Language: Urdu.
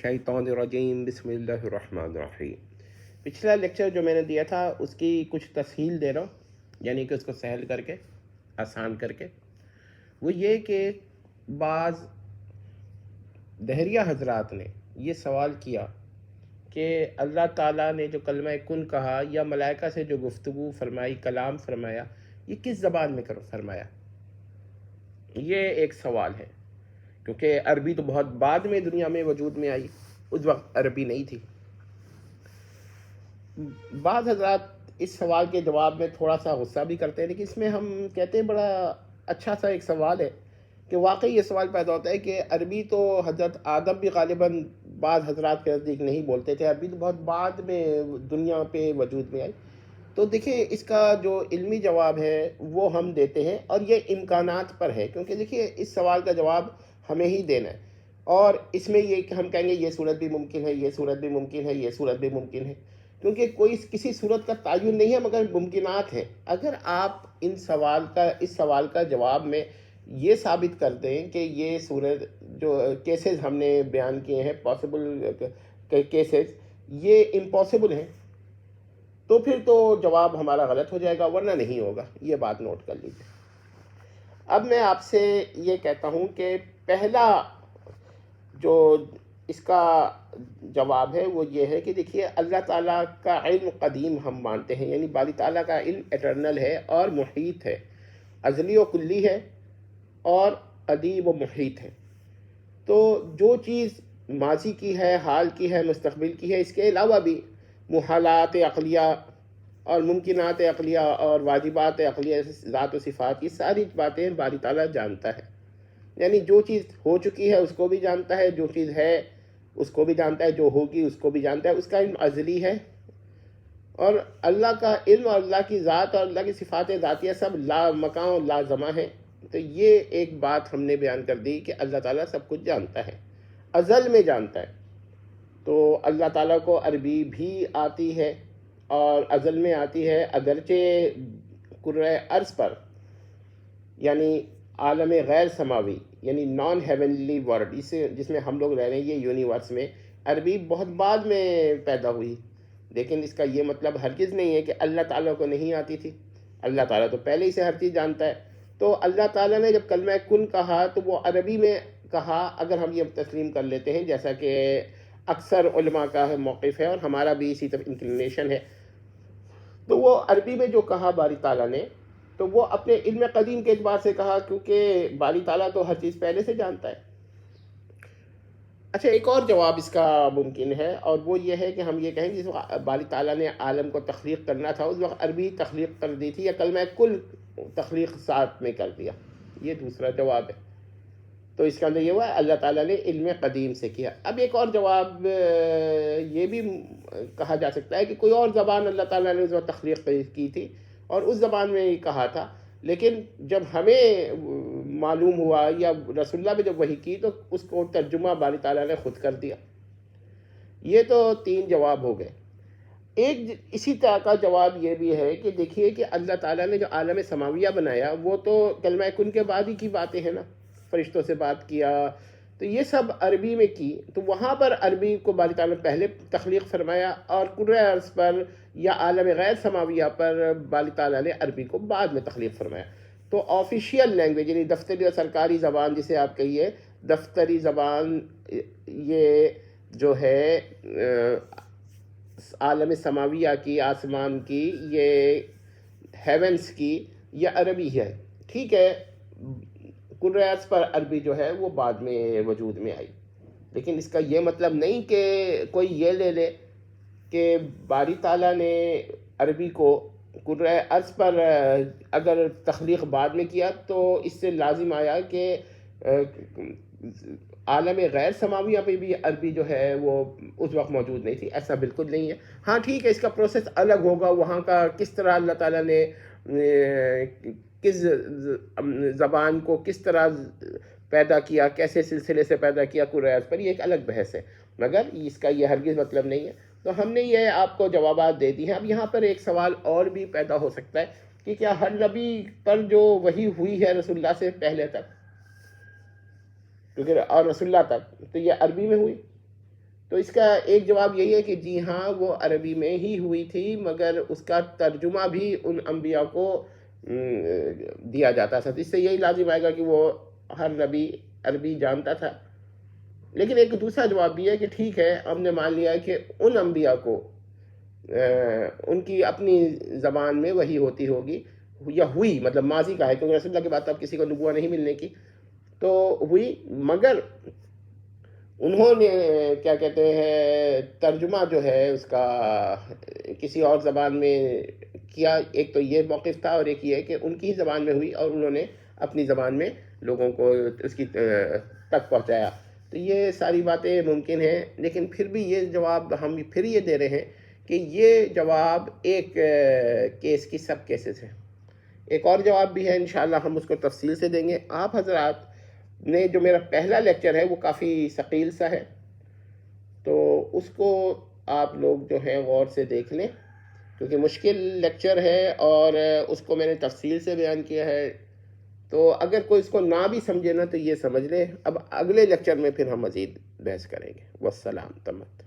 الشیطان الرجیم بسم اللہ الرحمن الرحیم۔ پچھلا لیکچر جو میں نے دیا تھا اس کی کچھ تسہیل دے رہا ہوں، یعنی کہ اس کو سہل کر کے، آسان کر کے۔ وہ یہ کہ بعض دہریہ حضرات نے یہ سوال کیا کہ اللہ تعالیٰ نے جو کلمہ کن کہا یا ملائکہ سے جو گفتگو فرمائی، کلام فرمایا، یہ کس زبان میں فرمایا؟ یہ ایک سوال ہے، کیونکہ عربی تو بہت بعد میں دنیا میں وجود میں آئی، اس وقت عربی نہیں تھی۔ بعض حضرات اس سوال کے جواب میں تھوڑا سا غصہ بھی کرتے ہیں، لیکن اس میں ہم کہتے ہیں بڑا اچھا سا ایک سوال ہے کہ واقعی یہ سوال پیدا ہوتا ہے کہ عربی تو حضرت آدم بھی غالباً بعض حضرات کے نزدیک نہیں بولتے تھے، عربی تو بہت بعد میں دنیا پہ وجود میں آئی۔ تو دیکھیں اس کا جو علمی جواب ہے وہ ہم دیتے ہیں، اور یہ امکانات پر ہے، کیونکہ دیکھیے اس سوال کا جواب ہمیں ہی دینا ہے، اور اس میں یہ کہ ہم کہیں گے یہ صورت بھی ممکن ہے، یہ صورت بھی ممکن ہے، یہ صورت بھی ممکن ہے، کیونکہ کوئی کسی صورت کا تعین نہیں ہے مگر ممکنات ہیں۔ اگر آپ اس سوال کا جواب میں یہ ثابت کر دیں کہ یہ صورت جو کیسز ہم نے بیان کیے ہیں، پاسبل کیسز، یہ امپاسبل ہیں، تو پھر تو جواب ہمارا غلط ہو جائے گا، ورنہ نہیں ہوگا۔ یہ بات نوٹ کر لیجیے۔ اب میں آپ سے یہ کہتا ہوں کہ پہلا جو اس کا جواب ہے وہ یہ ہے کہ دیکھیے اللہ تعالیٰ کا علم قدیم ہم مانتے ہیں، یعنی باری تعالیٰ کا علم ایٹرنل ہے اور محیط ہے، ازلی و کلی ہے اور قدیم و محیط ہے۔ تو جو چیز ماضی کی ہے، حال کی ہے، مستقبل کی ہے، اس کے علاوہ بھی محالات عقلیہ اور ممکنات عقلیہ اور واجبات عقلیہ، ذات و صفات، یہ ساری باتیں باری تعالیٰ جانتا ہے۔ یعنی جو چیز ہو چکی ہے اس کو بھی جانتا ہے، جو چیز ہے اس کو بھی جانتا ہے، جو ہوگی اس کو بھی جانتا ہے۔ اس کا علم ازلی ہے، اور اللہ کا علم اور اللہ کی ذات اور اللہ کی صفات ذاتیہ سب لا مکان و لا زماں ہیں۔ تو یہ ایک بات ہم نے بیان کر دی کہ اللہ تعالیٰ سب کچھ جانتا ہے، ازل میں جانتا ہے۔ تو اللہ تعالیٰ کو عربی بھی آتی ہے اور ازل میں آتی ہے، اگرچہ کرۂ ارض پر یعنی عالم غیر سماوی، یعنی نان ہیونلی ورلڈ، جس میں ہم لوگ رہ رہے ہیں، یہ یونیورس میں عربی بہت بعد میں پیدا ہوئی، لیکن اس کا یہ مطلب ہرگز نہیں ہے کہ اللہ تعالیٰ کو نہیں آتی تھی۔ اللہ تعالیٰ تو پہلے ہی سے ہر چیز جانتا ہے۔ تو اللہ تعالیٰ نے جب کلمہ کن کہا تو وہ عربی میں کہا، اگر ہم یہ تسلیم کر لیتے ہیں، جیسا کہ اکثر علماء کا موقف ہے اور ہمارا بھی اسی طرف انکلینیشن ہے، تو وہ عربی میں جو کہا باری تعالیٰ نے، تو وہ اپنے علم قدیم کے اعتبار سے کہا، کیونکہ باری تعالیٰ تو ہر چیز پہلے سے جانتا ہے۔ اچھا، ایک اور جواب اس کا ممکن ہے، اور وہ یہ ہے کہ ہم یہ کہیں کہ جس وقت باری تعالیٰ نے عالم کو تخلیق کرنا تھا اس وقت عربی تخلیق کر دی تھی، یا کلمہ کل تخلیق ساتھ میں کر دیا۔ یہ دوسرا جواب ہے۔ تو اس کا اندر یہ ہوا اللہ تعالیٰ نے علم قدیم سے کیا۔ اب ایک اور جواب یہ بھی کہا جا سکتا ہے کہ کوئی اور زبان اللہ تعالیٰ نے اس وقت تخلیق کی تھی اور اس زبان میں ہی کہا تھا، لیکن جب ہمیں معلوم ہوا یا رسول اللہ نے جب وحی کی تو اس کو ترجمہ باری تعالیٰ نے خود کر دیا۔ یہ تو تین جواب ہو گئے۔ ایک اسی طرح کا جواب یہ بھی ہے کہ دیکھیے کہ اللہ تعالیٰ نے جو عالم سماویہ بنایا وہ تو کلمہ کن کے بعد ہی کی باتیں ہیں نا، فرشتوں سے بات کیا، تو یہ سب عربی میں کی، تو وہاں پر عربی کو باری تعالیٰ نے پہلے تخلیق فرمایا، اور کرۂ ارض پر یا عالم غیر سماویہ پر باری تعالیٰ نے عربی کو بعد میں تخلیق فرمایا۔ تو آفیشیل لینگویج، یعنی دفتری اور سرکاری زبان جسے آپ کہیے، دفتری زبان یہ جو ہے عالم سماویہ کی، آسمان کی، یہ ہیونس کی، یہ عربی ہے۔ ٹھیک ہے، کرۂ ارض پر عربی جو ہے وہ بعد میں وجود میں آئی، لیکن اس کا یہ مطلب نہیں کہ کوئی یہ لے لے کہ باری تعالیٰ نے عربی کو کرۂ ارض پر اگر تخلیق بعد میں کیا تو اس سے لازم آیا کہ عالم غیر سماویہ پہ بھی عربی جو ہے وہ اس وقت موجود نہیں تھی۔ ایسا بالکل نہیں ہے۔ ہاں ٹھیک ہے، اس کا پروسیس الگ ہوگا، وہاں کا کس طرح اللہ تعالیٰ نے کس زبان کو کس طرح پیدا کیا، کیسے سلسلے سے پیدا کیا کرۂ ارض پر، یہ ایک الگ بحث ہے، مگر اس کا یہ ہرگز مطلب نہیں ہے۔ تو ہم نے یہ آپ کو جوابات دے دی ہیں۔ اب یہاں پر ایک سوال اور بھی پیدا ہو سکتا ہے کہ کیا ہر نبی پر جو وحی ہوئی ہے رسول اللہ سے پہلے تک، کیونکہ اور رسول اللہ تک، تو یہ عربی میں ہوئی؟ تو اس کا ایک جواب یہی ہے کہ جی ہاں وہ عربی میں ہی ہوئی تھی، مگر اس کا ترجمہ بھی ان انبیاء کو دیا جاتا تھا. اس سے یہی لازم آئے گا کہ وہ ہر نبی عربی جانتا تھا. لیکن ایک دوسرا جواب بھی ہے کہ ٹھیک ہے، ہم نے مان لیا کہ ان انبیاء کو ان کی اپنی زبان میں وہی ہوتی ہوگی، یا ہوئی، مطلب ماضی کا ہے کیونکہ رسول اللہ کے بعد اب کسی کو نبوت نہیں ملنے کی، تو ہوئی، مگر انہوں نے کیا کہتے ہیں ترجمہ جو ہے اس کا کسی اور زبان میں کیا. ایک تو یہ موقف تھا، اور ایک یہ کہ ان کی ہی زبان میں ہوئی اور انہوں نے اپنی زبان میں لوگوں کو اس کی تک پہنچایا. تو یہ ساری باتیں ممکن ہیں، لیکن پھر بھی یہ جواب ہم پھر یہ دے رہے ہیں کہ یہ جواب ایک کیس کی سب کیسز ہیں. ایک اور جواب بھی ہے، انشاءاللہ ہم اس کو تفصیل سے دیں گے. آپ حضرات نے جو میرا پہلا لیکچر ہے وہ کافی ثقیل سا ہے، تو اس کو آپ لوگ جو ہے غور سے دیکھ لیں، کیونکہ مشکل لیکچر ہے اور اس کو میں نے تفصیل سے بیان کیا ہے. تو اگر کوئی اس کو نہ بھی سمجھے نا تو یہ سمجھ لیں. اب اگلے لیکچر میں پھر ہم مزید بحث کریں گے. والسلام تمت.